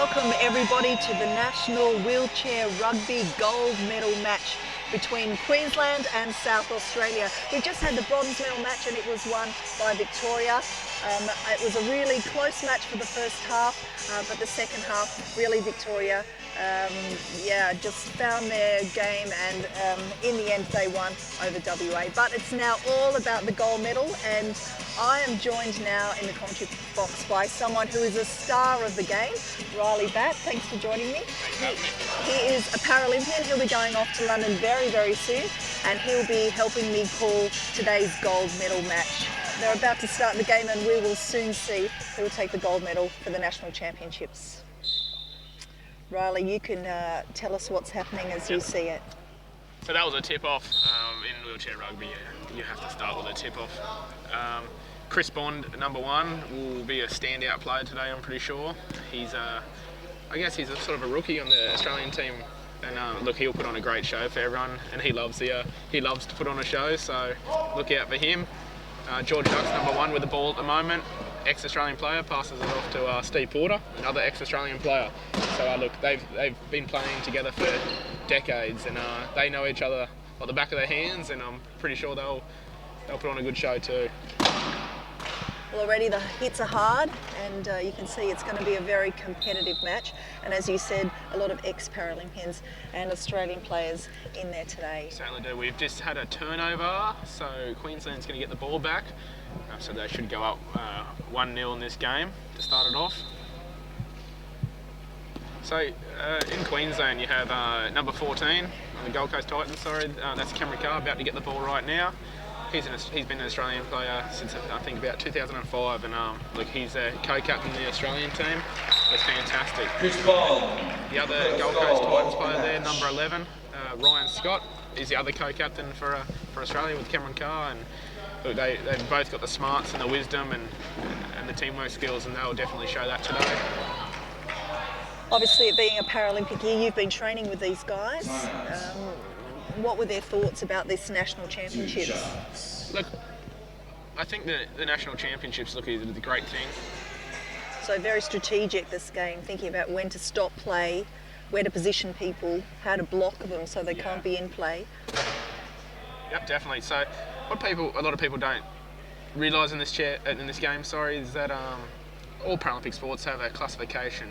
welcome everybody to the National Wheelchair Rugby gold medal match between Queensland and South Australia. We just had the bronze medal match and it was won by Victoria. It was a really close match for the first half, but the second half, really Victoria just found their game, and in the end they won over WA. But it's now all about the gold medal, and I am joined now in the commentary box by someone who is a star of the game, Riley Batt. Thanks for joining me. He is a Paralympian. He'll be going off to London very, very soon, and he'll be helping me call today's gold medal match. They're about to start the game, and we will soon see who will take the gold medal for the National Championships. Riley, you can tell us what's happening as you see it. So that was a tip-off in wheelchair rugby. You have to start with a tip-off. Chris Bond, number 1, will be a standout player today, I'm pretty sure. I guess he's a sort of a rookie on the Australian team. And look, he'll put on a great show for everyone, and he loves to put on a show, so look out for him. George Duck's number 1 with the ball at the moment. Ex-Australian player, passes it off to Steve Porter, another ex-Australian player. So look, they've been playing together for decades, and they know each other like the back of their hands, and I'm pretty sure they'll put on a good show too. Well, already the hits are hard, and you can see it's going to be a very competitive match. And as you said, a lot of ex-Paralympians and Australian players in there today. Certainly do. We've just had a turnover, so Queensland's going to get the ball back. So they should go up 1-0 in this game to start it off. So in Queensland you have number 14 on the Gold Coast Titans, that's Cameron Carr, about to get the ball right now. He's been an Australian player since I think about 2005, and look, he's a co-captain of the Australian team. It's fantastic. The other Gold Coast Titans player there, number 11, Ryan Scott, is the other co-captain for Australia with Cameron Carr, and look, they've both got the smarts and the wisdom and the teamwork skills, and they'll definitely show that today. Obviously, it being a Paralympic year, you've been training with these guys. What were their thoughts about this National Championships? Look, I think the National Championships, look, is a great thing. So very strategic, this game, thinking about when to stop play, where to position people, how to block them so they can't be in play. Yep, definitely. So what a lot of people don't realise in this game, is that all Paralympic sports have a classification.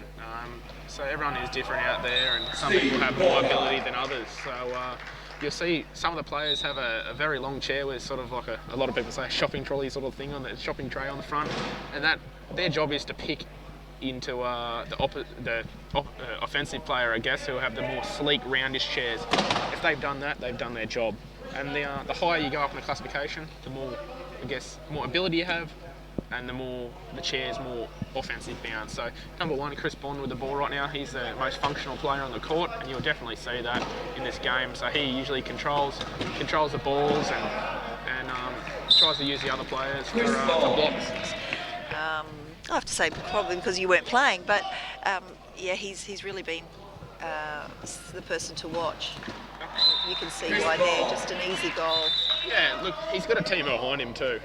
So everyone is different out there, and some people have more ability than others. So you'll see some of the players have a very long chair with sort of like a lot of people say a shopping trolley sort of thing on the shopping tray on the front, and that their job is to pick into the offensive player, I guess, who have the more sleek, roundish chairs. If they've done that, they've done their job. And the higher you go up in the classification, the more, I guess, more ability you have, and the more the chair's more offensive bound. So number 1, Chris Bond with the ball right now. He's the most functional player on the court, and you'll definitely see that in this game. So he usually controls the balls and tries to use the other players for blocks. I have to say probably because you weren't playing, but he's really been the person to watch. You can see why there, just an easy goal. Yeah, look, he's got a team behind him too.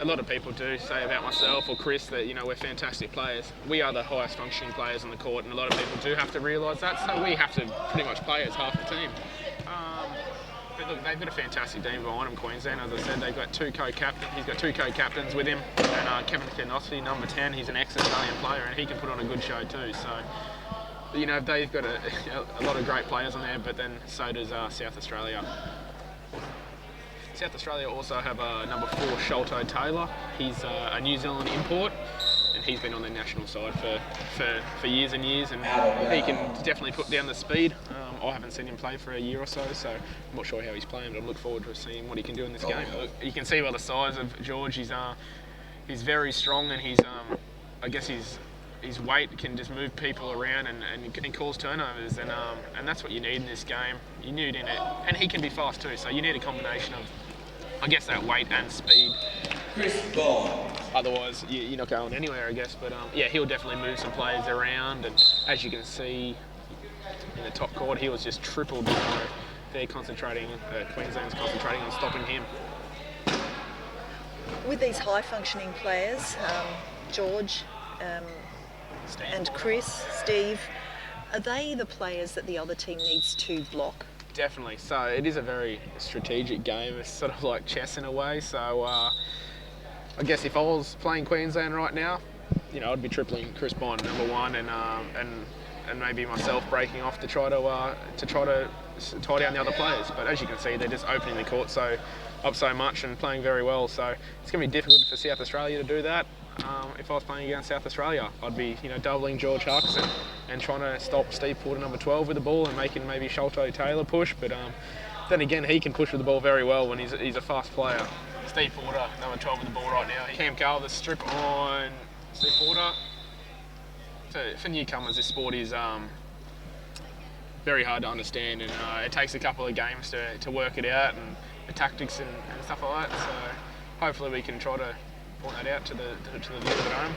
A lot of people do say about myself or Chris that, we're fantastic players. We are the highest functioning players on the court, and a lot of people do have to realise that, so we have to pretty much play as half the team. But look, they've got a fantastic team behind them, Queensland. As I said, they've got 2 co-captains. He's got 2 co-captains with him, and Kevin Kenossi, number 10, he's an ex-Australian player, and he can put on a good show too. So, they've got a lot of great players on there, but then so does South Australia. South Australia also have number 4, Sholto Taylor. He's a New Zealand import, and he's been on the national side for years and years, and he can definitely put down the speed. I haven't seen him play for a year or so I'm not sure how he's playing, but I look forward to seeing what he can do in this game. You can see by the size of George, he's very strong, and I guess his weight can just move people around and cause turnovers, and that's what you need in this game. You need in it, and he can be fast too, so you need a combination of, I guess, that weight and speed. Otherwise, you're not going anywhere, I guess. But he'll definitely move some players around, and as you can see in the top court, he was just tripled. They're concentrating, Queensland's concentrating on stopping him. With these high functioning players, George, And Chris, Steve, are they the players that the other team needs to block? Definitely. So it is a very strategic game. It's sort of like chess in a way. So I guess if I was playing Queensland right now, I'd be tripling Chris Bond #1 and maybe myself breaking off to try to tie down the other players. But as you can see, they're just opening the court up so much and playing very well. So it's going to be difficult for South Australia to do that. If I was playing against South Australia, I'd be doubling George Hucks and trying to stop Steve Porter #12 with the ball and making maybe Sholto Taylor push. But then again, he can push with the ball very well when he's a fast player. Steve Porter, #12 with the ball right now. Cam Carl, the strip on Steve Porter. For newcomers, this sport is very hard to understand, and it takes a couple of games to work it out and the tactics and stuff like that. So hopefully we can try to point that out to the viewers at home.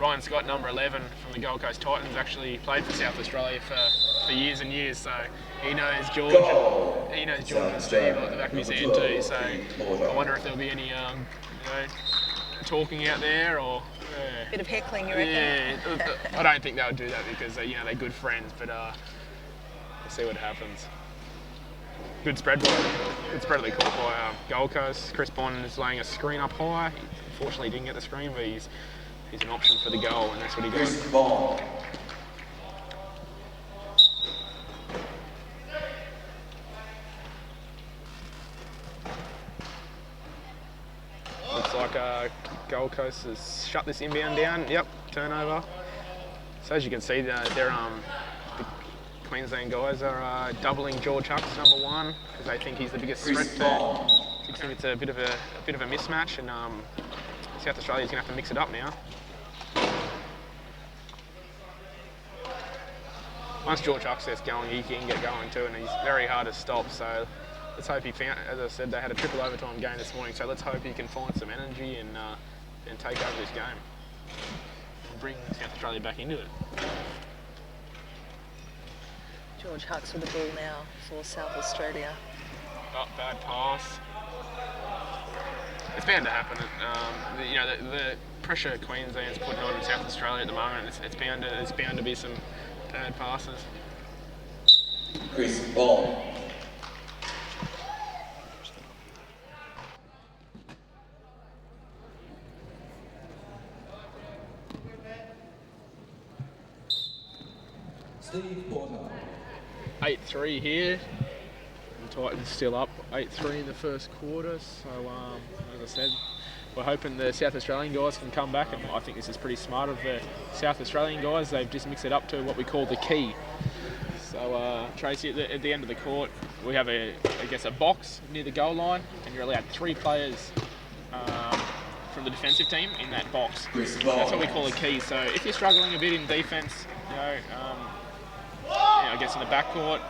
Ryan Scott, #11 from the Gold Coast Titans, actually played for South Australia for years and years, so he knows George and Steve like the back of his hand too. So I wonder if there'll be any talking out there or bit of heckling, you reckon? Yeah, I don't think they'll do that because they're good friends, but we'll see what happens. Good spread of the court by Gold Coast. Chris Bond is laying a screen up high. He unfortunately didn't get the screen, but he's an option for the goal, and that's what he got. Chris Bond. Looks like Gold Coast has shut this inbound down. Yep, turnover. So as you can see, the Queensland guys are doubling George Hucks #1 because they think he's the biggest threat. They think it's a bit of a mismatch, and South Australia's going to have to mix it up now. Once George Hucks gets going, he can get going too, and he's very hard to stop. So let's hope he found. As I said, they had a triple overtime game this morning, so let's hope he can find some energy and take over this game and bring South Australia back into it. George Hucks with the ball now for South Australia. Oh, bad pass. It's bound to happen. The pressure Queensland's putting on South Australia at the moment, it's bound to be some bad passes. Chris Bond. Steve Porter. 8-3 here. The Titans still up 8-3 in the first quarter. So, as I said, we're hoping the South Australian guys can come back, and I think this is pretty smart of the South Australian guys. They've just mixed it up to what we call the key. So, Tracy, at the end of the court, we have a box near the goal line, and you're allowed 3 players from the defensive team in that box. That's what we call a key. So, if you're struggling a bit in defence, I guess in the backcourt,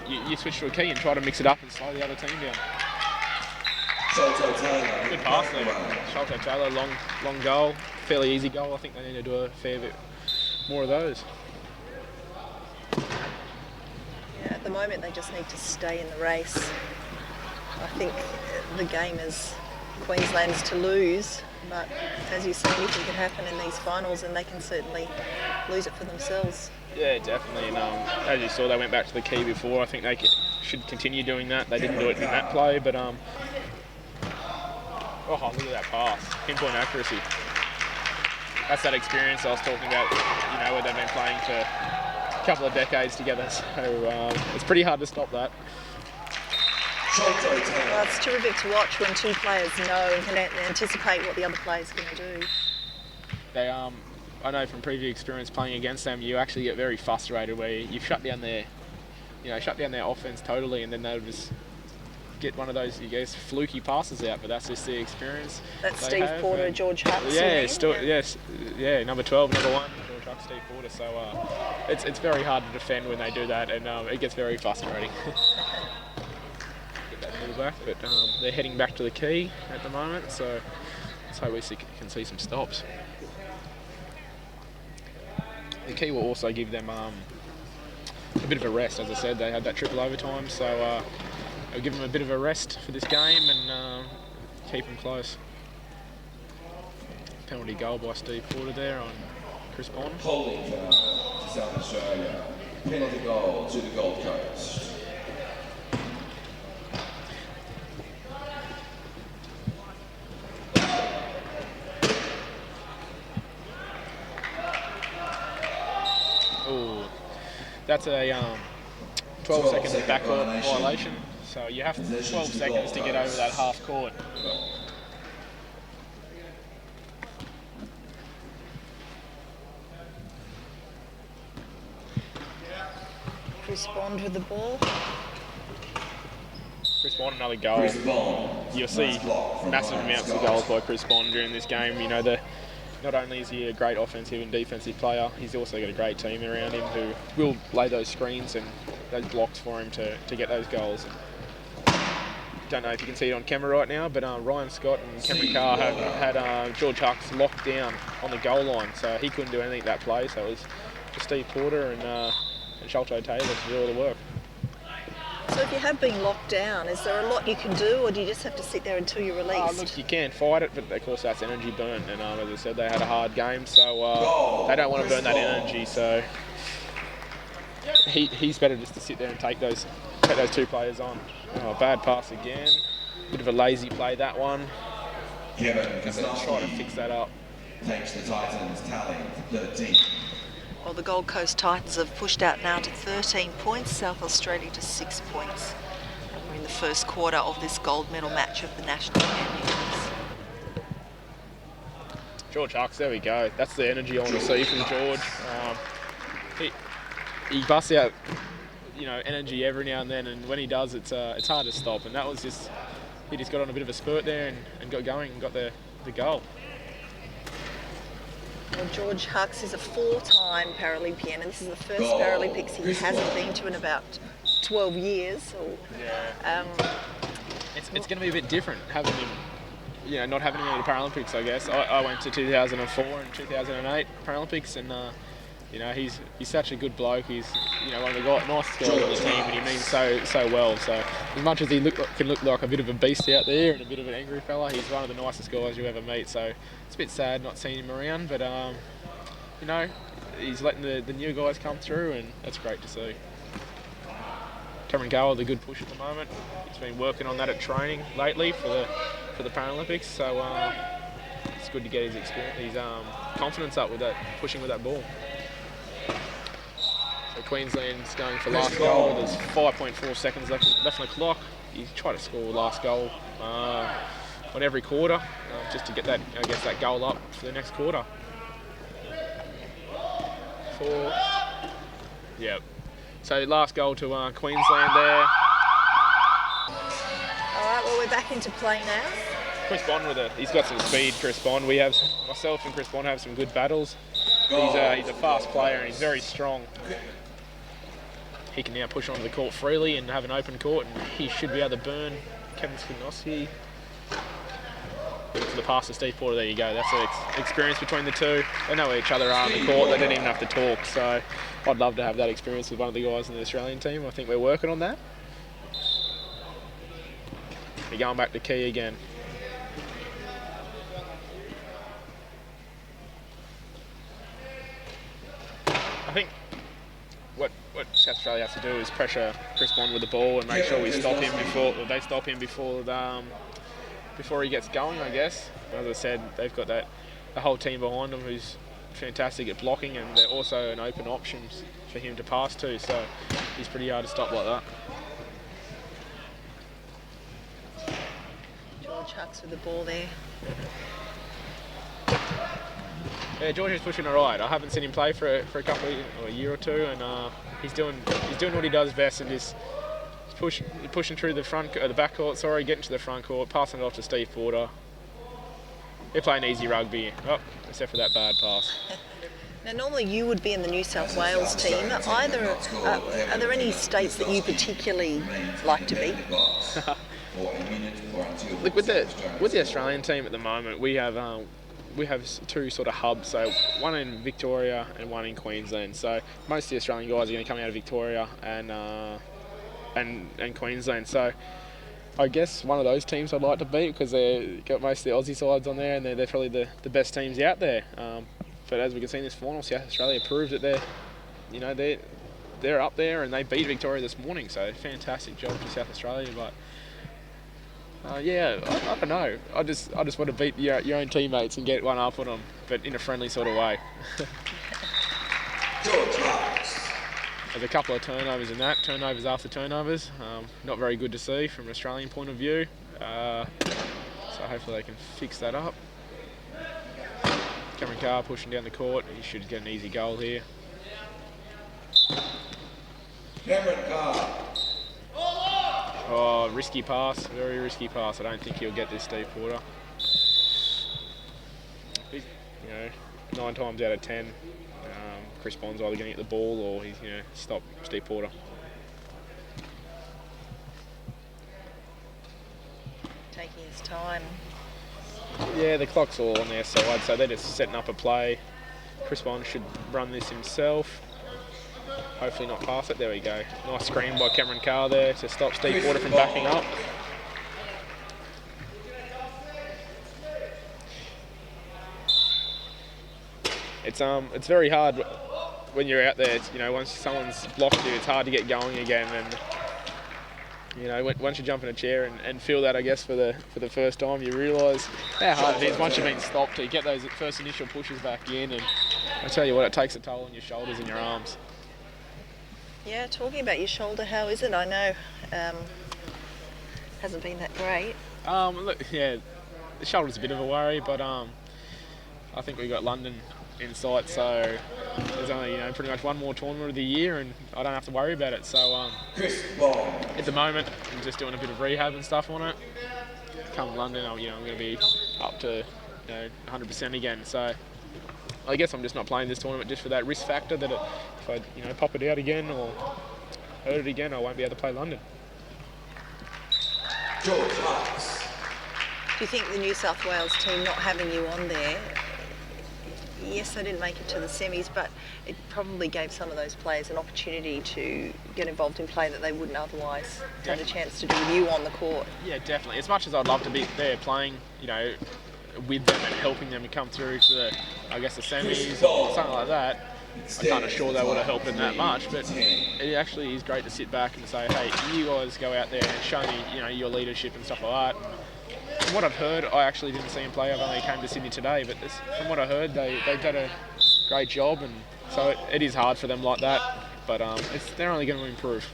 you switch to a key and try to mix it up and slow the other team down. Sholto Taylor. Good pass there. Sholto Taylor, long goal, fairly easy goal. I think they need to do a fair bit more of those. Yeah, at the moment they just need to stay in the race. I think the game is Queensland's to lose, but as you say, anything can happen in these finals, and they can certainly lose it for themselves. Yeah, definitely. And as you saw, they went back to the key before. I think they should continue doing that. They didn't do it in that play, but oh, look at that pass! Pinpoint accuracy. That's that experience I was talking about. Where they've been playing for a couple of decades together. So it's pretty hard to stop that. Well, it's terrific to watch when 2 players know and can anticipate what the other player's going to do. They I know from previous experience playing against them, you actually get very frustrated where you've shut down their offense totally, and then they'll just get one of those, fluky passes out. But that's just the experience. That's Steve Porter, George Hucks. Yes, #12, #1, George Hucks, Steve Porter. So it's very hard to defend when they do that, and it gets very frustrating. Get that ball back, but they're heading back to the key at the moment, so let's hope we can see some stops. The key will also give them a bit of a rest. As I said, they had that triple overtime, so it'll give them a bit of a rest for this game and keep them close. penalty goal by Steve Porter there on Chris Bond. Holding foul to South Australia. Penalty goal to the Gold Coast. Oh, that's a 12 seconds backcourt violation. So you have 12 seconds to get over that half court. Chris Bond with the ball. Chris Bond, another goal. Chris Bond. You'll see massive amounts of goals by Chris Bond during this game. You know, not only is he a great offensive and defensive player, he's also got a great team around him who will lay those screens and those blocks for him to get those goals. Don't know if you can see it on camera right now, but Ryan Scott and Cameron Carr had George Hucks locked down on the goal line, so he couldn't do anything that play. So it was Steve Porter and Sholto Taylor to do all the work. So if you have been locked down, is there a lot you can do, or do you just have to sit there until you're released? Look, you can fight it, but of course that's energy burnt, and as I said, they had a hard game, so they don't want to burn that energy. So he's better just to sit there and take those two players on. Oh, bad pass again. Bit of a lazy play, that one. Kevin Try to fix that up. Takes the Titans tally 13. Well, the Gold Coast Titans have pushed out now to 13 points, South Australia to 6 points. And we're in the first quarter of this gold medal match of the National Championships. George Hucks, there we go. That's the energy I want to see from George. He busts out, energy every now and then, and when he does, it's hard to stop. And that was he just got on a bit of a spurt there and got going and got the goal. Well, George Hucks is a 4-time Paralympian, and this is the first Paralympics he hasn't been to in about 12 years. It's going to be a bit different having him, not having him at the Paralympics, I guess. I went to 2004 and 2008 Paralympics, and he's such a good bloke. He's one of the nicest guys on the team, and he means so well. So as much as he can look like a bit of a beast out there and a bit of an angry fella, he's one of the nicest guys you ever meet. So it's a bit sad not seeing him around, but he's letting the new guys come through, and that's great to see. Cameron Gower, the good push at the moment. He's been working on that at training lately for the Paralympics. So it's good to get his confidence up with that, pushing with that ball. So Queensland's going for last goal. There's 5.4 seconds left on the clock. He's trying to score last goal on every quarter, just to get that goal up for the next quarter. 4. Yep. So last goal to Queensland there. All right, well, we're back into play now. Chris Bond he's got some speed, Chris Bond. Myself and Chris Bond have some good battles. He's a fast player and he's very strong. He can now push onto the court freely and have an open court, and he should be able to burn Kevin Skinosky. For the pass to Steve Porter, there you go. That's the experience between the two. They know where each other are on the court. They don't even have to talk. So I'd love to have that experience with one of the guys in the Australian team. I think we're working on that. We're going back to key again. I think what South Australia has to do is pressure Chris Bond with the ball and make sure we stop him they stop him before he gets going, I guess. As I said, they've got the whole team behind him who's fantastic at blocking, and they're also an open option for him to pass to, so he's pretty hard to stop like that. George Hucks with the ball there. Yeah, George is pushing all right. I haven't seen him play for a year or two, and he's doing what he does best, and just pushing through the back court. Getting to the front court, passing it off to Steve Porter. They're playing easy rugby, except for that bad pass. Now, normally you would be in the New South Wales team. Are there any states that you particularly like to be? Look, with the Australian team at the moment, we have two sort of hubs. So one in Victoria and one in Queensland. So most of the Australian guys are going to come out of Victoria and Queensland. So I guess one of those teams I'd like to beat because they've got most of the Aussie sides on there and they're probably the best teams out there. But as we can see in this final, South Australia proved that they're up there and they beat Victoria this morning. So fantastic job for South Australia. But I don't know. I just want to beat your own teammates and get one up on them, but in a friendly sort of way. There's a couple of turnovers in that, turnovers after turnovers. Not very good to see from an Australian point of view. So hopefully they can fix that up. Cameron Carr pushing down the court. He should get an easy goal here. Cameron Carr. Oh, risky pass, very risky pass. I don't think he'll get this deep water. 9 times out of 10, Chris Bond's either going to get the ball or he's going to stop Steve Porter. Taking his time. Yeah, the clock's all on their side, so they're just setting up a play. Chris Bond should run this himself. Hopefully not pass it. There we go. Nice screen by Cameron Carr there to stop Steve Porter from backing up. It's very hard when you're out there. Once someone's blocked you, it's hard to get going again. And once you jump in a chair and feel that, I guess for the first time, you realise how hard it is once you've been stopped to get those first initial pushes back in. And I tell you what, it takes a toll on your shoulders and your arms. Yeah, talking about your shoulder, how is it? I know hasn't been that great. Look, yeah, the shoulder's a bit of a worry, but I think we've got London in sight, so there's only pretty much one more tournament of the year, and I don't have to worry about it. So at the moment, I'm just doing a bit of rehab and stuff on it. Come London, I'm going to be up to 100% again. So I guess I'm just not playing this tournament just for that risk factor that if I pop it out again or hurt it again, I won't be able to play London. Do you think the New South Wales team not having you on there, yes, they didn't make it to the semis, but it probably gave some of those players an opportunity to get involved in play that they wouldn't otherwise had a chance to do with you on the court? Yeah, definitely. As much as I'd love to be there playing, with them and helping them to come through to the semis or something like that, I can't assure they would have helped them that much, but it actually is great to sit back and say, hey, you guys go out there and show me, your leadership and stuff like that. From what I've heard, I actually didn't see them play. I've only came to Sydney today, but from what I heard, they've done a great job, and so it is hard for them like that, but they're only going to improve.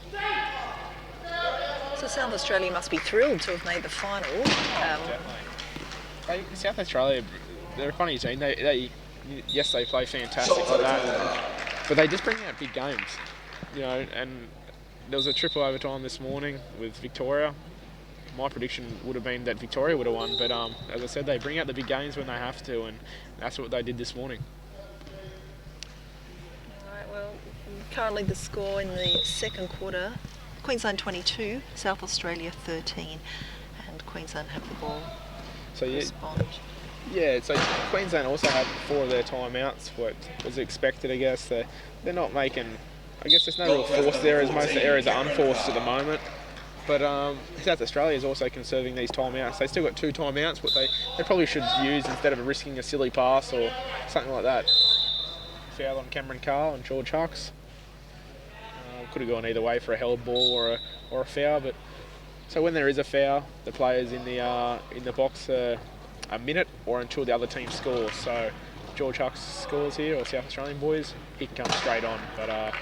So South Australia must be thrilled to have made the final. Definitely. South Australia, they're a funny team. They play fantastic like that, but they just bring out big games, and there was a triple overtime this morning with Victoria. My prediction would have been that Victoria would have won, but as I said, they bring out the big games when they have to, and that's what they did this morning. All right, well, currently the score in the second quarter, Queensland 22, South Australia 13, and Queensland have the ball. So respond. Yeah, so Queensland also had 4 of their timeouts, what was expected, I guess. They're not making, I guess there's no real force there, as most of the areas are unforced at the moment. But South Australia is also conserving these timeouts. They still got 2 timeouts, what they probably should use instead of risking a silly pass or something like that. Foul on Cameron Carr and George Hucks. Could have gone either way for a held ball or a foul, but so when there is a foul, the players in the box a minute or until the other team scores. So George Hucks scores here, or South Australian boys, he can come straight on. But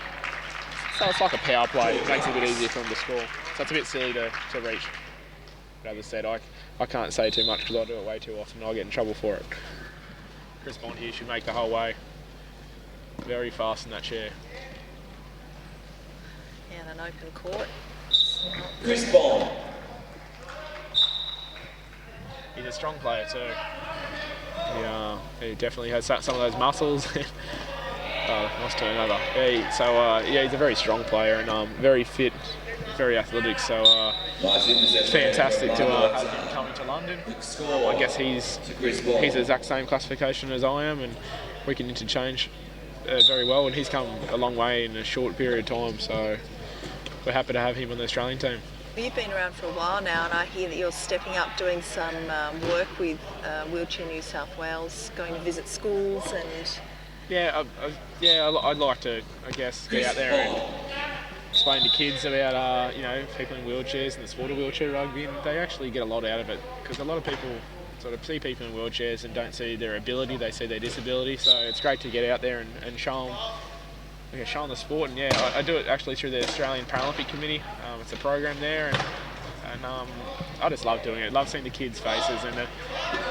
so it's like a power play. It makes it a bit easier for them to score. So it's a bit silly to reach. But as I said, I can't say too much because I do it way too often and I get in trouble for it. Chris Bond here should make the whole way. Very fast in that chair. Yeah, an open court. Chris Bond. He's a strong player too. He definitely has some of those muscles. Nice turnover. He's a very strong player and very fit, very athletic. So it's fantastic to have him coming to London. I guess he's the exact same classification as I am, and we can interchange very well. And he's come a long way in a short period of time. So we're happy to have him on the Australian team. Well, you've been around for a while now, and I hear that you're stepping up doing some work with Wheelchair New South Wales, going to visit schools and... Yeah, I'd like to, I guess, get out there and explain to kids about, people in wheelchairs and the sport of wheelchair rugby, and they actually get a lot out of it, because a lot of people sort of see people in wheelchairs and don't see their ability, they see their disability, so it's great to get out there and show them the sport. And yeah, I do it actually through the Australian Paralympic Committee. It's a program there, and I just love doing it. Love seeing the kids' faces, and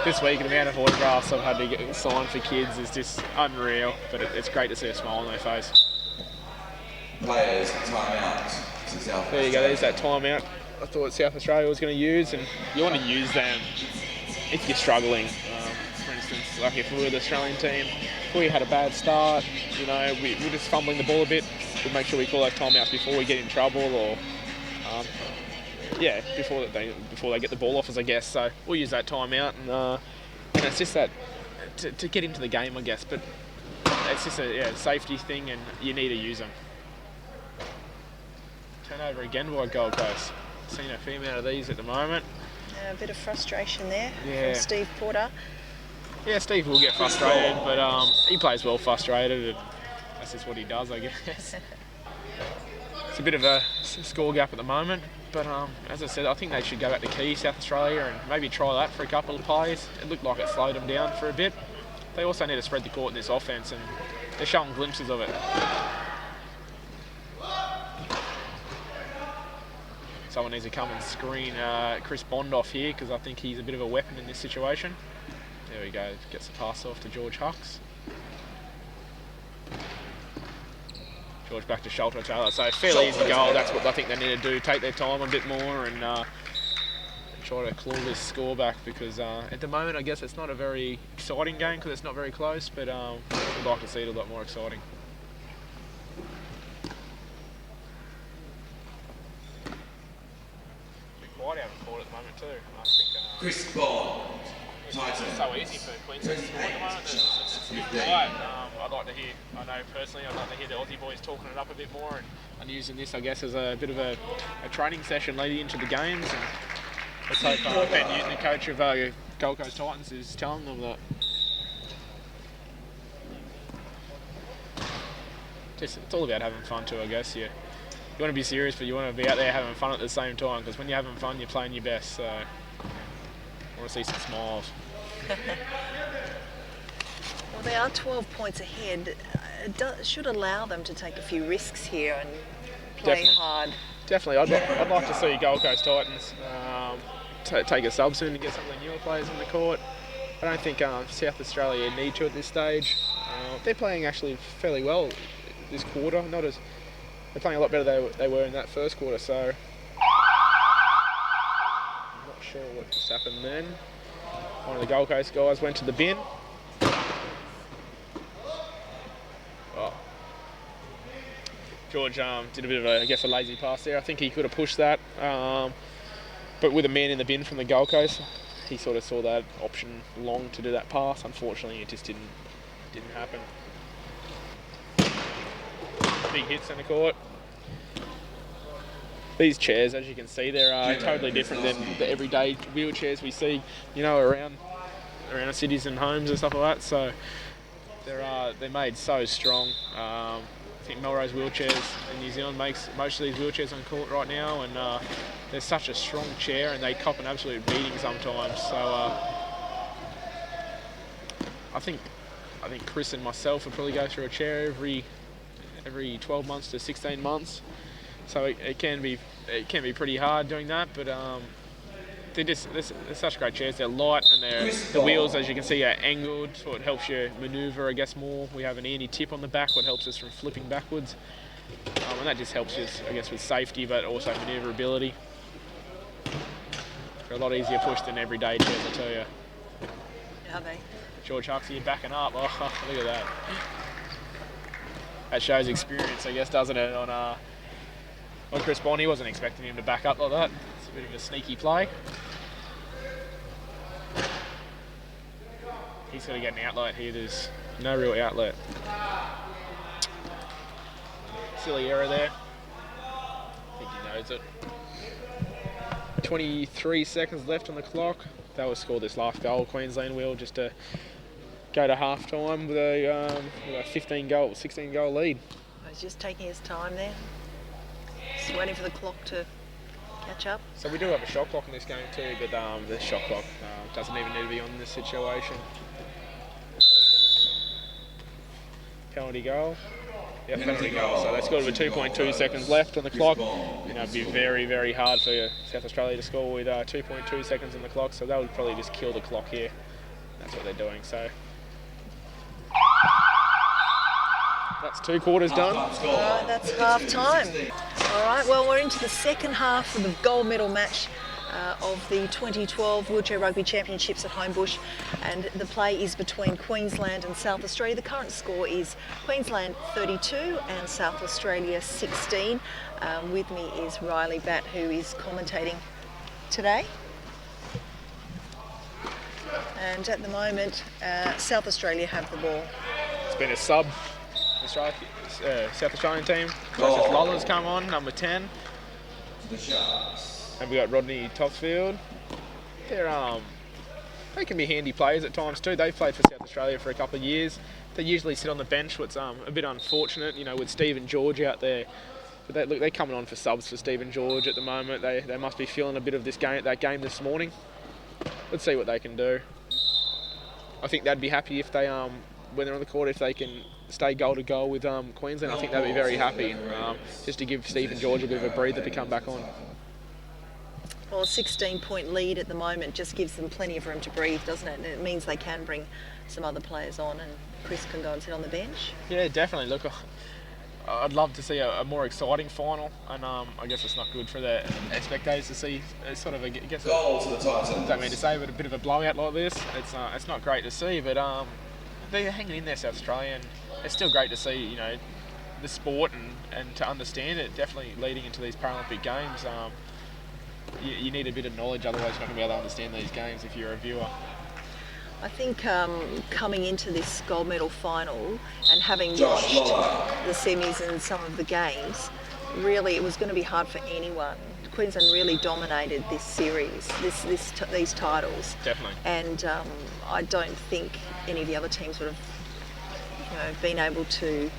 this week the amount of autographs I've had to get signed for kids is just unreal, but it's great to see a smile on their face. Players, timeout. There you go, there's that timeout I thought South Australia was going to use, and you want to use them if you're struggling. For instance, like if we were the Australian team, if we had a bad start, we're just fumbling the ball a bit, we'd make sure we call those timeouts before we get in trouble, or before they get the ball off us, I guess. So we'll use that timeout, and it's just that to get into the game, I guess. But it's just a safety thing, and you need to use them. Turnover again by Gold Coast. Seen a fair amount of these at the moment. A bit of frustration there Yeah. from Steve Porter. Yeah, Steve will get frustrated, but he plays well frustrated, and that's just what he does, I guess. It's a bit of a score gap at the moment, but as I said, I think they should go back to key South Australia and maybe try that for a couple of plays. It looked like it slowed them down for a bit. They also need to spread the court in this offence, and they're showing glimpses of it. Someone needs to come and screen Chris Bond off here, because I think he's a bit of a weapon in this situation. There we go, gets the pass off to George Hucks. George back to Sholto Taylor. So fairly easy goal. That's what I think they need to do. Take their time a bit more and try to claw this score back, because at the moment I guess it's not a very exciting game because it's not very close, but we'd like to see it a lot more exciting. Quite out of court at the moment too. I think Chris Bond. it's so easy for Queensland to score at the moment. It's a bit quiet. I know personally, I'd like to hear the Aussie boys talking it up a bit more and using this, I guess, as a bit of a training session leading into the games. And let's hope Ben Newton, the coach of Gold Coast Titans, is telling them that. It's all about having fun too, I guess. You want to be serious, but you want to be out there having fun at the same time, because when you're having fun, you're playing your best. So I want to see some smiles. Well, they are 12 points ahead. It should allow them to take a few risks here and play hard. Definitely. I'd like to see Gold Coast Titans take a sub soon and get some of the newer players in the court. I don't think South Australia need to at this stage. They're playing actually fairly well this quarter. They're playing a lot better than they were in that first quarter, so I'm not sure what just happened then. One of the Gold Coast guys went to the bin. Oh. George did a bit of a lazy pass there. I think he could have pushed that, but with a man in the bin from the Gold Coast, he sort of saw that option long to do that pass. Unfortunately, it just didn't happen. Big hit centre court. These chairs, as you can see, they're totally different than the everyday wheelchairs we see, around the cities and homes and stuff like that. So they're made so strong. I think Melrose Wheelchairs in New Zealand makes most of these wheelchairs on court right now, and they're such a strong chair, and they cop an absolute beating sometimes. So I think Chris and myself would probably go through a chair every 12 months to 16 months. So it can be pretty hard doing that, but they're such great chairs. They're light, and the wheels, as you can see, are angled, so it helps you manoeuvre, I guess, more. We have an anti-tip on the back, what helps us from flipping backwards, and that just helps us, I guess, with safety, but also manoeuvrability. They're a lot easier push than everyday chairs, I tell you. Are they? George Huxley backing up. Oh, look at that. That shows experience, I guess, doesn't it, on Chris Bond. He wasn't expecting him to back up like that. It's a bit of a sneaky play. He's got to get an outlet here. There's no real outlet. Silly error there. I think he knows it. 23 seconds left on the clock. They will score this last goal, Queensland will, just to go to half time with a 16 goal lead. He's just taking his time there. Just waiting for the clock to catch up. So we do have a shot clock in this game too, but the shot clock doesn't even need to be on in this situation. Penalty goal. Yeah, penalty goal. So they scored with 2.2 seconds left on the clock. You know, it'd be very, very hard for South Australia to score with 2.2 seconds on the clock. So that would probably just kill the clock here. That's what they're doing. So that's 2 quarters done. All right, that's half time. All right, well, we're into the second half of the gold medal match of the 2012 Wheelchair Rugby Championships at Homebush, and the play is between Queensland and South Australia. The current score is Queensland 32 and South Australia 16. With me is Riley Batt, who is commentating today. And at the moment, South Australia have the ball. It's been a sub. South Australian team. Joseph Loller's come on, number 10. The Sharks. And we got Rodney Topsfield. They can be handy players at times too. They've played for South Australia for a couple of years. They usually sit on the bench, which a bit unfortunate, you know, with Stephen George out there. But they're coming on for subs for Stephen George at the moment. They must be feeling a bit of that game this morning. Let's see what they can do. I think they'd be happy if they, when they're on the court, if they can stay goal to goal with Queensland. I think they'd be very happy, just to give Stephen George a bit of a breather to come back on. Well, a 16-point lead at the moment just gives them plenty of room to breathe, doesn't it? And it means they can bring some other players on, and Chris can go and sit on the bench. Yeah, definitely. Look, I'd love to see a more exciting final, and I guess it's not good for the spectators to see sort of, Goal to the Titans. Don't mean to say, but a bit of a blowout like this. It's not great to see, but they're hanging in there, South Australia, and it's still great to see, you know, the sport and to understand it. Definitely leading into these Paralympic Games. You need a bit of knowledge, otherwise you're not going to be able to understand these games if you're a viewer. I think coming into this gold medal final and having watched the semis and some of the games, really it was going to be hard for anyone. Queensland really dominated this series, these titles. Definitely. And I don't think any of the other teams would have, you know, been able to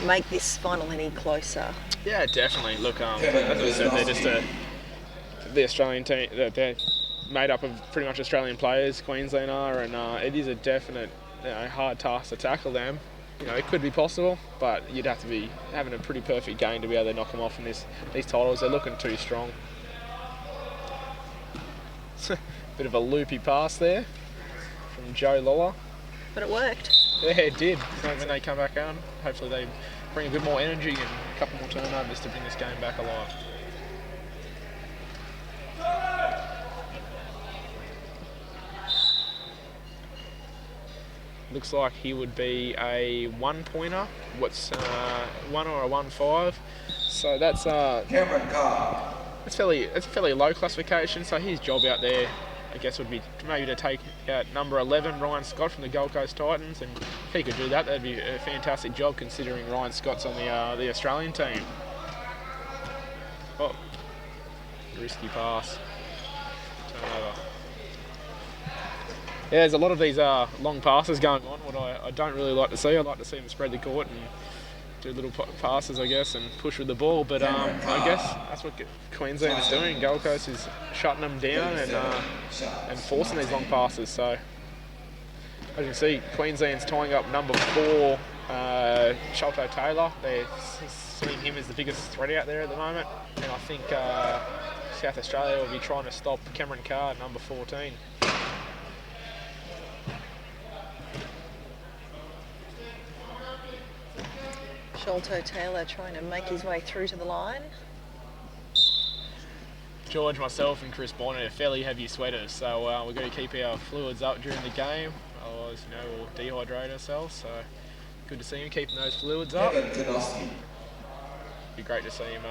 make this final any closer. Yeah, definitely. Look, as I said, they're just the Australian team. They're made up of pretty much Australian players. Queensland are, and it is a definite, hard task to tackle them. You know, it could be possible, but you'd have to be having a pretty perfect game to be able to knock them off in these titles. They're looking too strong. Bit of a loopy pass there from Joe Lawler. But it worked. Yeah, it did. So when they come back on, hopefully they bring a bit more energy and a couple more turnovers to bring this game back alive. Looks like he would be a 1-pointer. What's 1 or a 1-5? So that's Cameron Carr. it's a fairly low classification. So his job out there, I guess, would be maybe to take out number 11, Ryan Scott from the Gold Coast Titans, and if he could do that, that'd be a fantastic job considering Ryan Scott's on the Australian team. Oh, risky pass. Turnover. Yeah, there's a lot of these long passes going on, what I don't really like to see. I like to see them spread the court and do little passes, I guess, and push with the ball. But I guess that's what Queensland is doing. Gold Coast is shutting them down and forcing these long passes. So, as you can see, Queensland's tying up number 4, Sholto Taylor. They're seeing him as the biggest threat out there at the moment. And I think South Australia will be trying to stop Cameron Carr, number 14. Sholto Taylor trying to make his way through to the line. George, myself and Chris Bonner are fairly heavy sweaters, so we've got to keep our fluids up during the game, otherwise, you know, we'll dehydrate ourselves. So good to see him keeping those fluids up. Be great to see him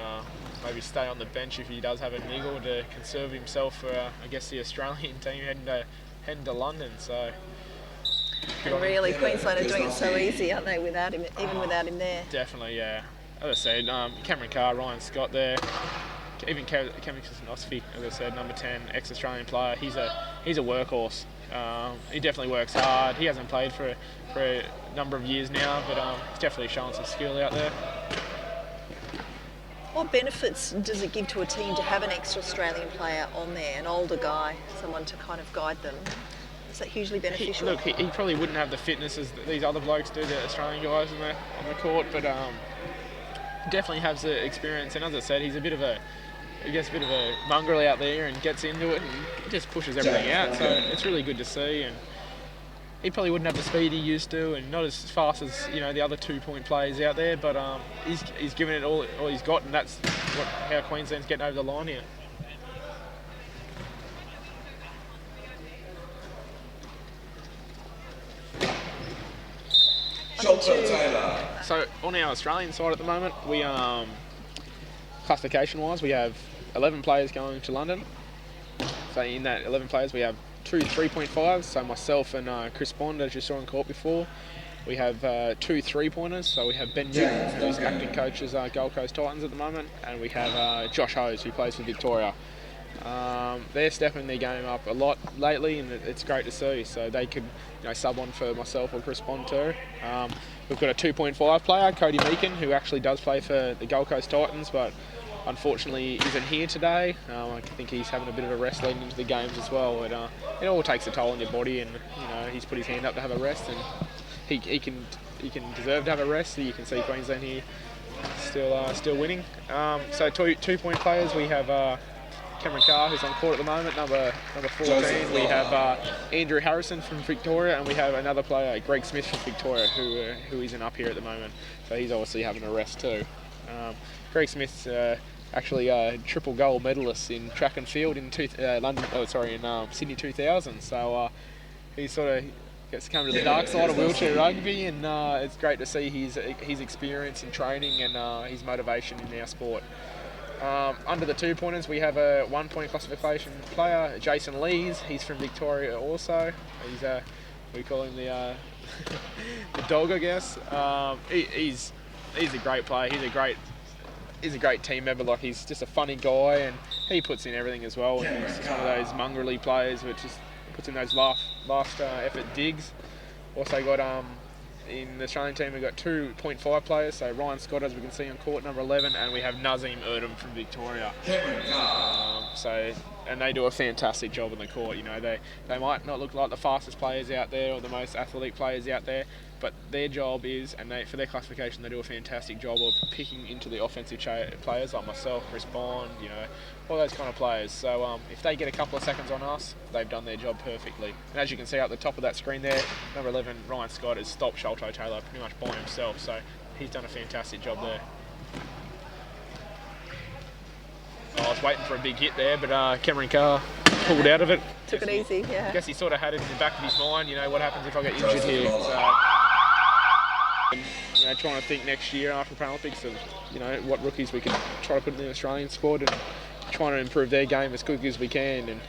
maybe stay on the bench if he does have a niggle to conserve himself for, I guess, the Australian team heading to London. So. And really, Queensland are doing it so easy, aren't they, without him, even without him there? Definitely, yeah. As I said, Cameron Carr, Ryan Scott there. even Kevin Nosfi, as I said, number 10, ex-Australian player. He's a workhorse. He definitely works hard. He hasn't played for a number of years now, but he's definitely showing some skill out there. What benefits does it give to a team to have an ex-Australian player on there, an older guy, someone to kind of guide them? Is that hugely beneficial? He probably wouldn't have the fitness as these other blokes do, the Australian guys on the court, but definitely has the experience. And as I said, he's a bit of a mongrel out there and gets into it and just pushes everything out. So it's really good to see. And he probably wouldn't have the speed he used to, and not as fast as the other 2-point players out there. But he's given it all he's got, and that's how Queensland's getting over the line here. So on our Australian side at the moment, we classification-wise, we have 11 players going to London. So in that 11 players, we have 2 3.5s. So myself and Chris Bond, as you saw in court before. We have 2 3-pointers. So we have Ben Newton, who's acting coach as Gold Coast Titans at the moment, and we have Josh Hose, who plays for Victoria. They're stepping their game up a lot lately, and it's great to see. So they could sub on for myself or Chris Bond too. We've got a 2.5 player, Cody Meakin, who actually does play for the Gold Coast Titans, but unfortunately isn't here today. I think he's having a bit of a rest leading into the games as well. It all takes a toll on your body, and he's put his hand up to have a rest, and he can deserve to have a rest. So you can see Queensland here still winning. So 2-point players, we have Cameron Carr, who's on court at the moment, number 14. We have Andrew Harrison from Victoria, and we have another player, Greg Smith from Victoria, who isn't up here at the moment. So he's obviously having a rest too. Greg Smith's actually a triple gold medalist in track and field in Sydney 2000. So he sort of gets to come to the dark side of wheelchair rugby, and it's great to see his experience in training and his motivation in our sport. Under the 2-pointers, we have a 1-point classification player, Jason Lees. He's from Victoria also. We call him the the dog, I guess. He's a great player. He's a great team member. Like, he's just a funny guy, and he puts in everything as well. And he's one of those mongrelly players which just puts in those last effort digs. Also got in the Australian team, we've got 2.5 players, so Ryan Scott, as we can see on court, number 11, and we have Nazim Erdem from Victoria. And they do a fantastic job on the court. They might not look like the fastest players out there or the most athletic players out there, but their job is, and for their classification, they do a fantastic job of picking into the offensive players like myself, Chris Bond, all those kind of players. So if they get a couple of seconds on us, they've done their job perfectly. And as you can see at the top of that screen there, number 11, Ryan Scott, has stopped Sholto Taylor pretty much by himself. So he's done a fantastic job there. I was waiting for a big hit there, but Cameron Carr pulled out of it. Took it easy, yeah. I guess he sort of had it in the back of his mind, what happens if I get injured here. So, trying to think next year after Paralympics of, what rookies we can try to put in the Australian squad and trying to improve their game as quickly as we can. And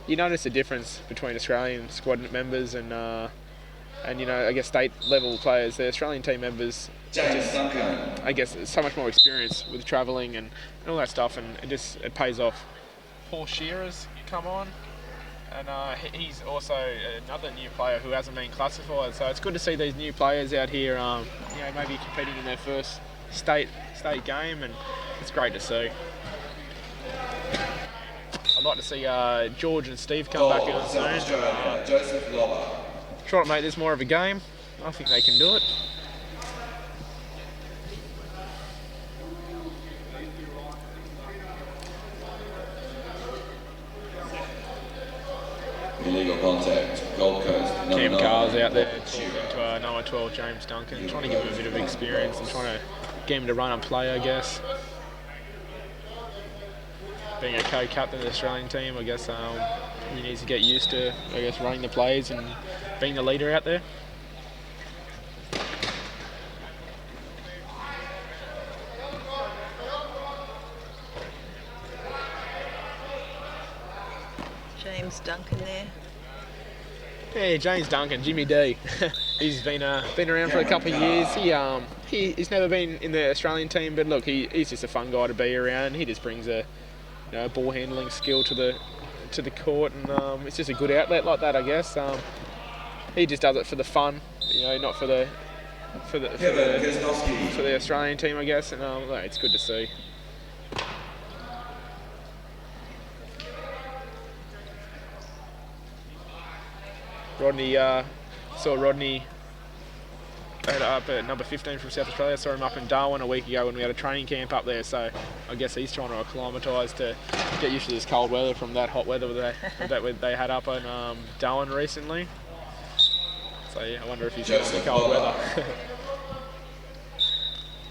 you notice the difference between Australian squad members and I guess state level players. The Australian team members, I guess, so much more experience with travelling and all that stuff, and it pays off. Paul Shearer's come on, and he's also another new player who hasn't been classified. So it's good to see these new players out here, maybe competing in their first state game, and it's great to see. I'd like to see George and Steve come back in soon. Try to make this more of a game. I think they can do it. Illegal contact, Gold Coast. Cam Carr's out there talking to number 12, James Duncan, trying to give him a bit of experience and trying to get him to run and play, I guess. Being a co-captain of the Australian team, I guess he needs to get used to, running the plays and being the leader out there. James Duncan there. Yeah, James Duncan, Jimmy D. He's been around for a couple of years. He's never been in the Australian team, but look, he's just a fun guy to be around. He just brings a ball handling skill to the court, and it's just a good outlet like that, I guess. He just does it for the fun, not for the Australian team, I guess, and it's good to see. Rodney, saw Rodney up at number 15 from South Australia. Saw him up in Darwin a week ago when we had a training camp up there, so I guess he's trying to acclimatise to get used to this cold weather from that hot weather that they had up in Darwin recently. So yeah, I wonder if he's used to the cold weather.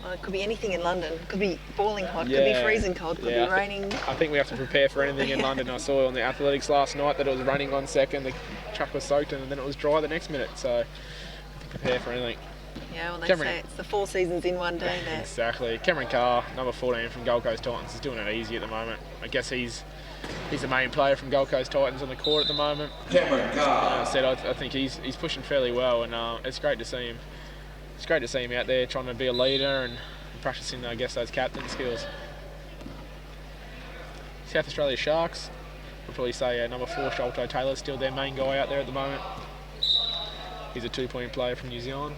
Well, it could be anything in London. It could be boiling hot, could be freezing cold, could be raining. I think we have to prepare for anything in London. I saw on the athletics last night that it was raining 1 second, the track was soaked, and then it was dry the next minute. So prepare for anything. Yeah, well, they say it's the 4 seasons in one day there. Exactly. Cameron Carr, number 14 from Gold Coast Titans, is doing it easy at the moment. I guess he's the main player from Gold Coast Titans on the court at the moment. Cameron Carr. I think he's pushing fairly well, and it's great to see him. It's great to see him out there trying to be a leader and practicing, I guess, those captain skills. South Australia Sharks, I'd probably say number 4, Sholto Taylor, still their main guy out there at the moment. He's a 2-point player from New Zealand.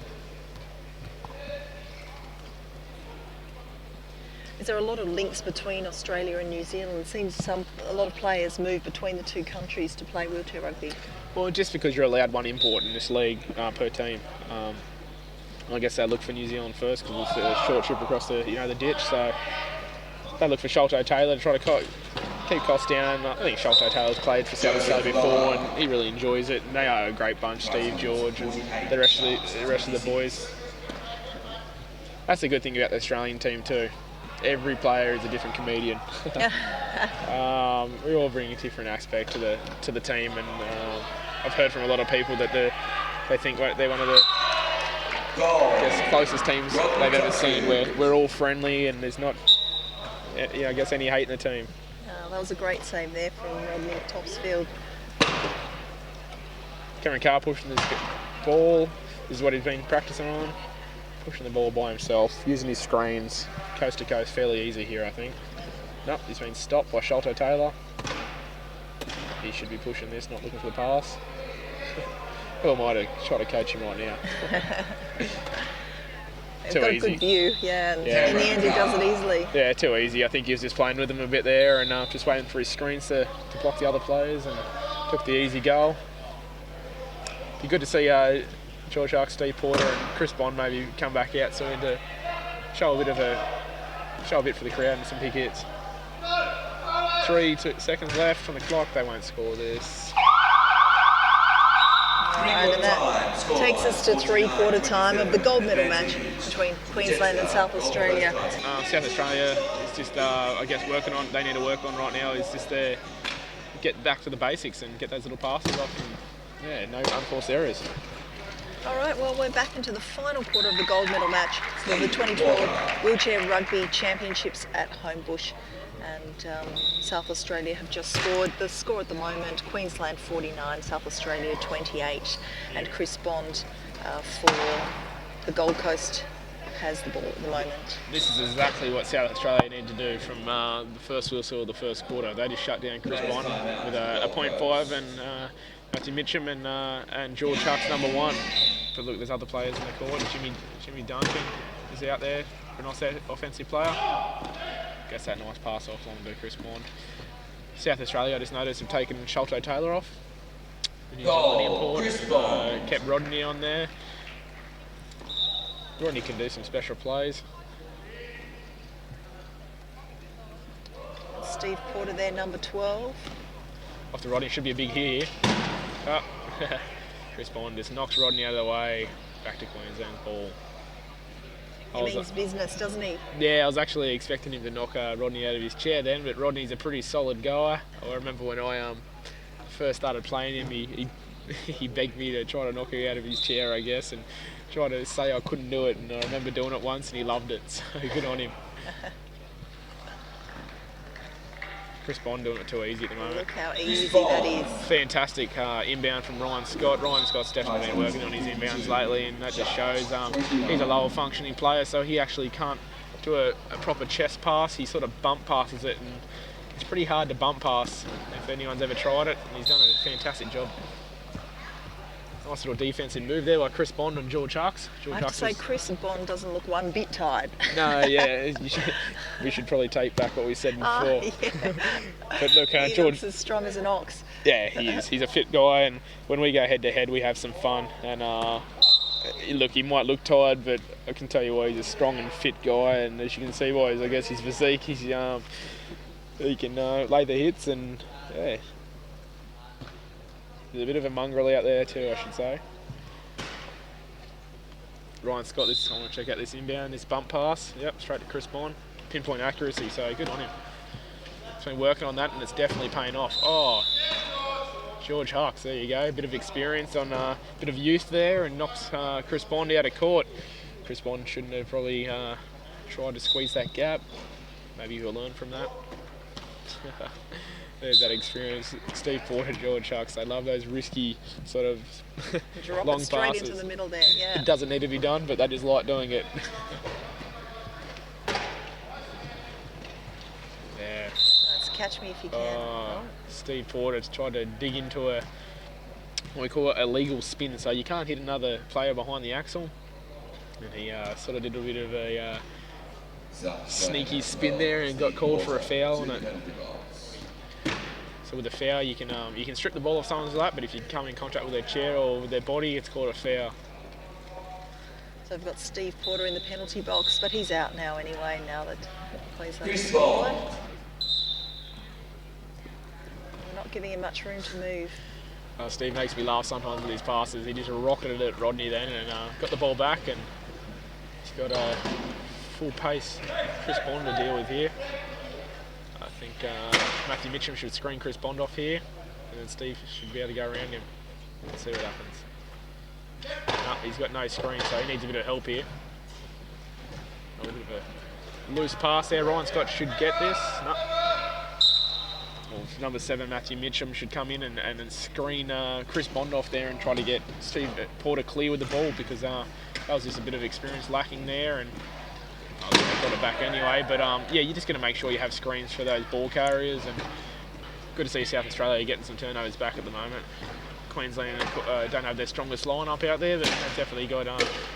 Is there a lot of links between Australia and New Zealand? It seems a lot of players move between the two countries to play wheelchair rugby. Well, just because you're allowed one import in this league per team. I guess they look for New Zealand first because it's a short trip across the the ditch. So they look for Sholto Taylor to try to keep costs down. I think Sholto Taylor's played for South Australia before, and he really enjoys it. And they are a great bunch, Steve, George, and the rest of the boys. That's the good thing about the Australian team too. Every player is a different comedian. We all bring a different aspect to the team, and I've heard from a lot of people that they think they're one of the closest teams they've ever seen, where we're all friendly and there's not, I guess, any hate in the team. That was a great save there from Rodney Topsfield. Cameron Carr pushing this ball. This is what he's been practicing on. Pushing the ball by himself, using his screens, coast to coast, fairly easy here, I think. Nope, he's been stopped by Sholto Taylor. He should be pushing this, not looking for the pass. Who am I to try to coach him right now? They've got a good view, and in the end he does it easily. Yeah, too easy. I think he was just playing with them a bit there and just waiting for his screens to block the other players, and took the easy goal. Be good to see George Ark, Steve Porter and Chris Bond maybe come back out soon to show a bit for the crowd and some big hits. 3 seconds left on the clock. They won't score this. Right, and that takes us to 3/4 time of the gold medal match between Queensland and South Australia. South Australia is just, I guess, they need to work on right now is just get back to the basics and get those little passes off, and no unforced errors. All right, well, we're back into the final quarter of the gold medal match of the 2012 Wheelchair Rugby Championships at Homebush. And South Australia have just scored. The score at the moment, Queensland 49, South Australia 28. And Chris Bond for the Gold Coast has the ball at the moment. This is exactly what South Australia need to do from the first whistle of the first quarter. They just shut down Chris Bond with a .5 and Matthew Mitchum and George Huck's number 1. But look, there's other players in the court. Jimmy Duncan is out there, a nice offensive player. Gets that nice pass off long to Chris Bond. South Australia, I just noticed, have taken Sholto Taylor off. The New Zealand import. Kept Rodney on there. Rodney can do some special plays. Steve Porter there, number 12. Off the Rodney, should be a big hit here. Oh. Chris Bond just knocks Rodney out of the way. Back to Queensland ball. He means business, doesn't he? Yeah, I was actually expecting him to knock Rodney out of his chair then, but Rodney's a pretty solid guy. I remember when I first started playing him, he begged me to try to knock him out of his chair, I guess, and try to say I couldn't do it, and I remember doing it once and he loved it, so good on him. Chris Bond doing it too easy at the moment. Look how easy that is. Fantastic inbound from Ryan Scott. Ryan Scott's definitely been working on his inbounds lately, and that just shows he's a lower functioning player, so he actually can't do a proper chest pass. He sort of bump passes it, and It's pretty hard to bump pass if anyone's ever tried it, and he's done a fantastic job. Nice little defensive move there by Chris Bond and George Hucks. I have to say, Chris Bond doesn't look one bit tired. No, yeah, we should probably take back what we said before. Yeah. But look, He George, looks as strong as an ox. yeah, he is. He's a fit guy, and when we go head to head, we have some fun. And look, he might look tired, but I can tell you why he's a strong and fit guy. And as you can see, why I guess his physique, he can lay the hits, and yeah. There's a bit of a mongrel out there too, I should say. Ryan Scott, I want to check out this inbound, this bump pass. Yep, straight to Chris Bond. Pinpoint accuracy, so good on him. He's been working on that, and it's definitely paying off. Oh, George Hucks, there you go. A bit of experience on a bit of youth there, and knocks Chris Bond out of court. Chris Bond shouldn't have probably tried to squeeze that gap. Maybe he'll learn from that. There's that experience. Steve Porter, George Hucks, they love those risky sort of Drop long it straight passes. into the middle there, yeah. It doesn't need to be done, but they just like doing it. Yeah. Let's catch me if you can. Oh, Steve Porter tried to dig into what we call it a legal spin, so you can't hit another player behind the axle. And he sort of did a bit of a sneaky spin there and got called for a foul on it. So with a foul, you can strip the ball off someone's lap, but if you come in contact with their chair or with their body, it's called a foul. So I've got Steve Porter in the penalty box, but he's out now anyway, now that plays that Chris ball. Bond. We're not giving him much room to move. Steve makes me laugh sometimes with his passes. He just rocketed at Rodney then and got the ball back, and he's got a full pace Chris Bond to deal with here. I think Matthew Mitchell should screen Chris Bond off here, and then Steve should be able to go around him and see what happens. No, he's got no screen, so he needs a bit of help here. A bit of a loose pass there. Ryan Scott should get this. No. Well, number 7, Matthew Mitchell, should come in and screen Chris Bond off there and try to get Steve Porter clear with the ball, because that was just a bit of experience lacking there, and they got it back anyway. But yeah, you're just going to make sure you have screens for those ball carriers, and good to see South Australia getting some turnovers back at the moment. Queensland don't have their strongest lineup out there, but they've definitely got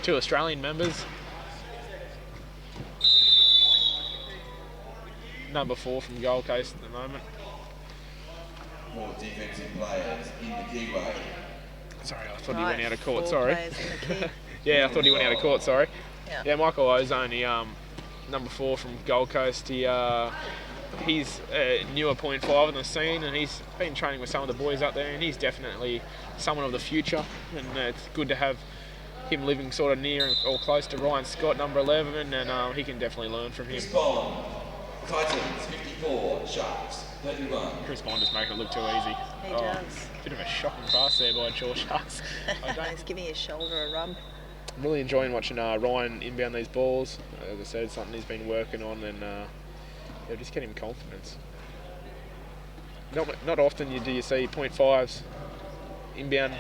2 Australian members. Number 4 from Gold Coast at the moment. More defensive players in the keyway. Sorry, I thought he went out of court, sorry. 4 players in the key. Yeah, I thought he went out of court, sorry. Yeah. Michael Ozone, number 4 from Gold Coast. He's a newer .5 on the scene, and he's been training with some of the boys up there, and he's definitely someone of the future, and it's good to have him living sort of near or close to Ryan Scott, number 11, and he can definitely learn from him. Chris Bond. Titans 54, Sharks 31. Chris Bond is making it look too easy. He does. Bit of a shocking pass there by George Hucks. He's giving his shoulder a rub. I'm really enjoying watching Ryan inbound these balls. As I said, something he's been working on, and just get him confidence. Not often do you see .5s inbound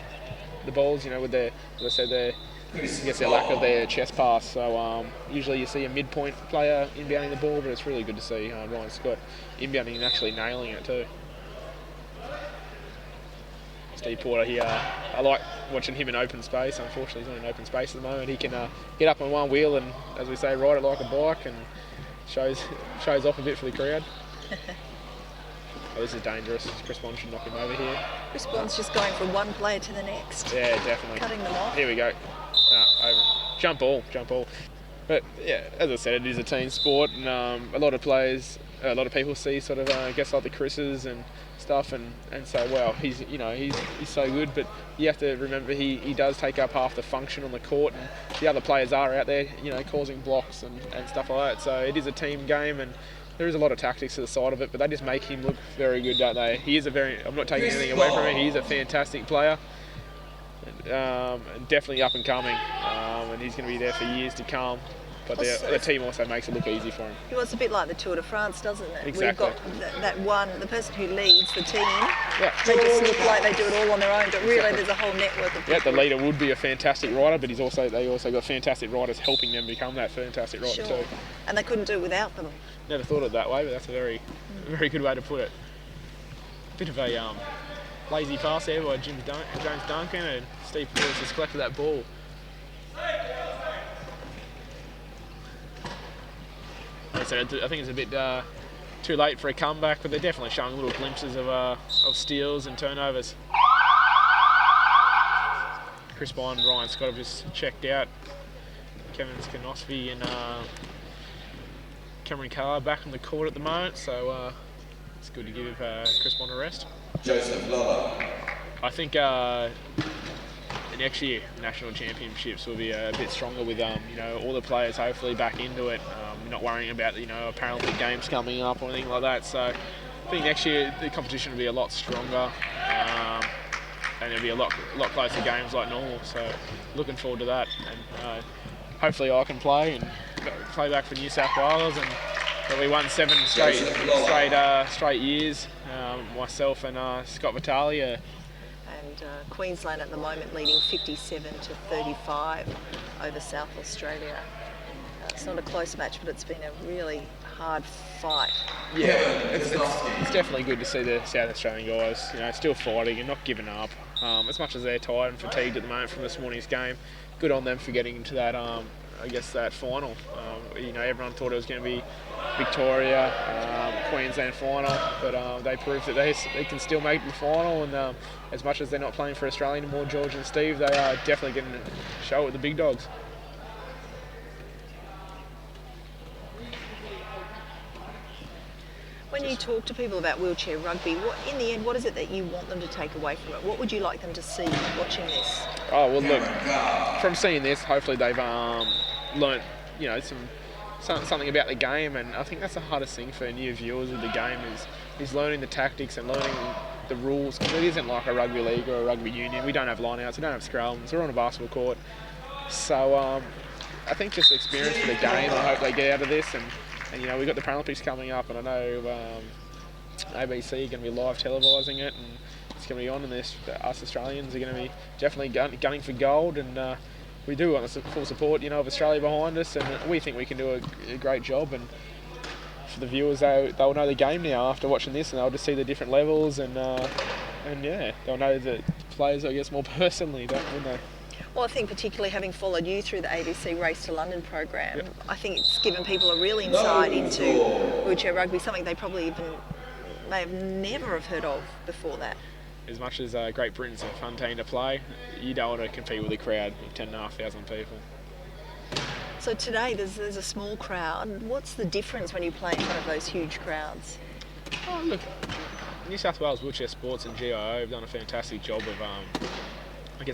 the balls, with their, as I said, their lack of their chest pass. So usually you see a midpoint player inbounding the ball, but it's really good to see Ryan Scott inbounding and actually nailing it too. Steve Porter here, I like watching him in open space. Unfortunately, he's not in open space at the moment. He can get up on one wheel and, as we say, ride it like a bike, and shows off a bit for the crowd. Oh, this is dangerous. Chris Bond should knock him over here. Chris Bond's just going from one player to the next. Yeah, definitely. Cutting them off. Here we go. Over. Jump ball. But yeah, as I said, it is a team sport, and a lot of people see sort of, I guess, like the Chris's and stuff, and say, wow, he's so good, but you have to remember he does take up half the function on the court, and the other players are out there, causing blocks and stuff like that. So it is a team game, and there is a lot of tactics to the side of it, but they just make him look very good, don't they? I'm not taking anything away from him. He's a fantastic player, and definitely up and coming, and he's going to be there for years to come but Well, the team also makes it look easy for him. Well, it's a bit like the Tour de France, doesn't it? Exactly. We've got that one, the person who leads the team. Yeah. They just look like they do it all on their own, but really Exactly. there's a whole network of people. Yeah, the leader would be a fantastic rider, but they also got fantastic riders helping them become that fantastic rider too. And they couldn't do it without them. Never thought of it that way, but that's a very good way to put it. Bit of a lazy pass there by James Duncan, and Steve Lewis has collected that ball. Like I said, I think it's a bit too late for a comeback, but they're definitely showing little glimpses of steals and turnovers. Chris Bond and Ryan Scott have just checked out. Kevin Skanosvi and Cameron Carr back on the court at the moment, so it's good to give Chris Bond a rest. Joseph Lover. I think next year National Championships will be a bit stronger with all the players hopefully back into it, not worrying about a Paralympic Games coming up or anything like that. So I think next year the competition will be a lot stronger, and there'll be a lot closer games like normal. So looking forward to that, and hopefully I can play back for New South Wales, and we won 7 straight years. Myself and Scott Vitalia. And Queensland at the moment leading 57 to 35 over South Australia. It's not a close match, but it's been a really hard fight. Yeah, it's definitely good to see the South Australian guys, still fighting and not giving up. As much as they're tired and fatigued at the moment from this morning's game, good on them for getting into that, that final. Everyone thought it was going to be Victoria, Queensland final, but they proved that they can still make the final, and as much as they're not playing for Australia anymore, George and Steve, they are definitely getting to show it with the big dogs. When you talk to people about wheelchair rugby, in the end, what is it that you want them to take away from it? What would you like them to see watching this? Oh, well, look, from seeing this, hopefully they've learnt, something about the game, and I think that's the hardest thing for new viewers of the game is learning the tactics and learning the rules, because it isn't like a rugby league or a rugby union. We don't have lineouts, we don't have scrums, we're on a basketball court. So I think just the experience for the game, I hope they get out of this, and we've got the Paralympics coming up, and I know ABC are going to be live televising it, and it's going to be on, and us Australians are going to be definitely gunning for gold, and we do want the full support, of Australia behind us, and we think we can do a great job. And for the viewers, they'll know the game now after watching this, and they'll just see the different levels, and they'll know the players, I guess, more personally, wouldn't they? Well, I think particularly having followed you through the ABC Race to London program, Yep. I think it's given people a real insight into wheelchair rugby, something they probably even may have never have heard of before that. As much as Great Britain's a fun team to play, you don't want to compete with a crowd of 10,500 people. So today there's a small crowd. What's the difference when you play in front of those huge crowds? Oh, look, New South Wales Wheelchair Sports and GIO have done a fantastic job of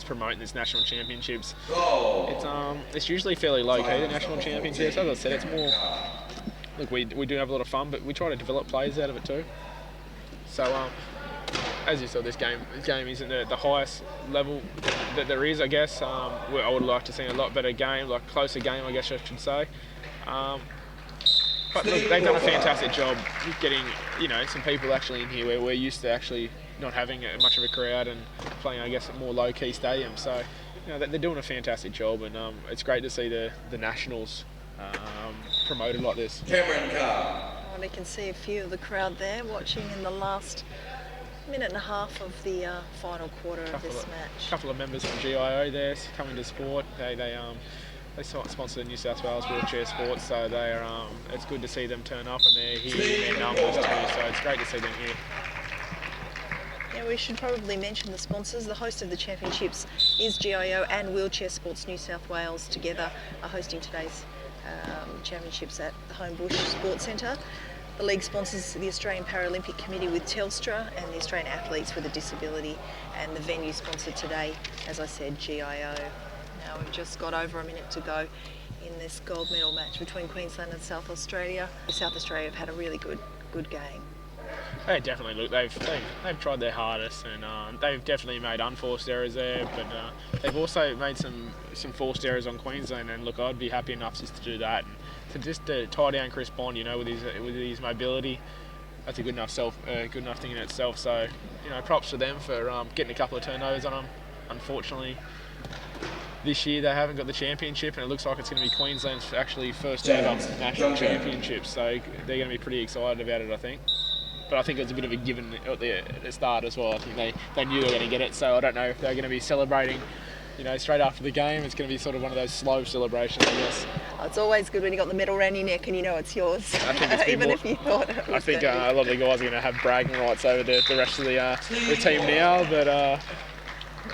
promoting this national championships. It's usually fairly low key, the national championships. As I said, it's more. Look, we do have a lot of fun, but we try to develop players out of it too. So, as you saw, this game isn't the highest level that there is, I guess. I would like to see a lot better game, like closer game, I guess I should say. But look, they've done a fantastic job getting, some people actually in here where we're used to actually not having much of a crowd and playing, I guess, a more low-key stadium. So, they're doing a fantastic job, and it's great to see the Nationals promoted like this. Cameron Carr. Well, you can see a few of the crowd there watching in the last minute and a half of the final quarter of this match. A couple of members from GIO there coming to sport. They sponsor New South Wales Wheelchair Sports, so it's good to see them turn up, and they're here in their numbers too. So it's great to see them here. Yeah, we should probably mention the sponsors. The host of the championships is GIO and Wheelchair Sports New South Wales together are hosting today's championships at the Homebush Sports Centre. The league sponsors the Australian Paralympic Committee with Telstra and the Australian Athletes with a Disability, and the venue sponsored today, as I said, GIO. Now we've just got over a minute to go in this gold medal match between Queensland and South Australia. South Australia have had a really good game. They definitely look. They've tried their hardest, and they've definitely made unforced errors there. But they've also made some forced errors on Queensland. And look, I'd be happy enough just to do that, and to tie down Chris Bond, with his mobility. That's a good enough thing in itself. So, props to them for getting a couple of turnovers on them. Unfortunately, this year they haven't got the championship, and it looks like it's going to be Queensland's actually first ever national championship. So they're going to be pretty excited about it, I think. But I think it was a bit of a given at the start as well. I think they knew they were going to get it, so I don't know if they're going to be celebrating, straight after the game. It's going to be sort of one of those slow celebrations, I guess. Oh, it's always good when you got the medal around your neck and it's yours, I think even if you thought it was I think a lot of the guys are going to have bragging rights over the rest of the team now, but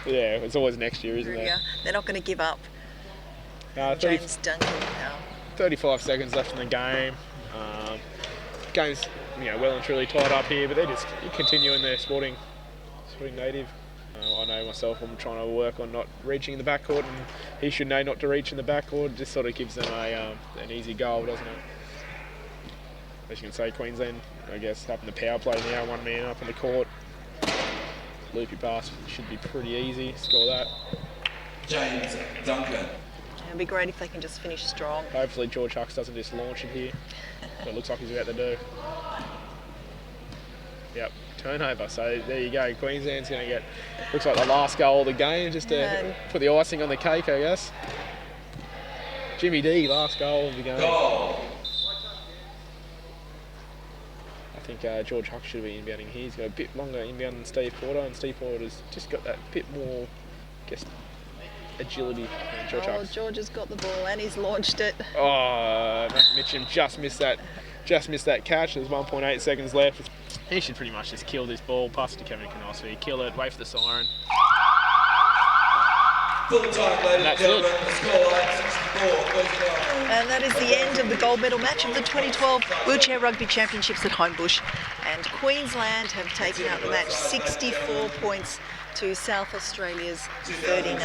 yeah, it's always next year, isn't it? Yeah, they're not going to give up. James Duncan now. 35 seconds left in the game. Game's well and truly tied up here, but they're just continuing their sporting native. I know myself, I'm trying to work on not reaching the backcourt, and he should know not to reach in the backcourt. Just sort of gives them an easy goal, doesn't it? As you can say, Queensland, I guess, having the power play now, one man up on the court. Loopy pass should be pretty easy. Score that. James Duncan. It'd be great if they can just finish strong. Hopefully George Hucks doesn't just launch it here. But it looks like he's about to do. Yep, turnover. So there you go. Queensland's going to get, looks like the last goal of the game, just to put the icing on the cake, I guess. Jimmy D, last goal of the game. Goal. I think George Hucks should be inbounding here. He's got a bit longer inbound than Steve Porter, and Steve Porter's just got that bit more, I guess, agility than George Hucks. George has got the ball and he's launched it. Oh, Matt Mitchum just missed that catch. There's 1.8 seconds left. He should pretty much just kill this ball, pass it to Kevin Canossi, kill it, wait for the siren. Full time, ladies and gentlemen. The scoreline 64. And that is the end of the gold medal match of the 2012 Wheelchair Rugby Championships at Homebush. And Queensland have taken out the match 64 points to South Australia's 39.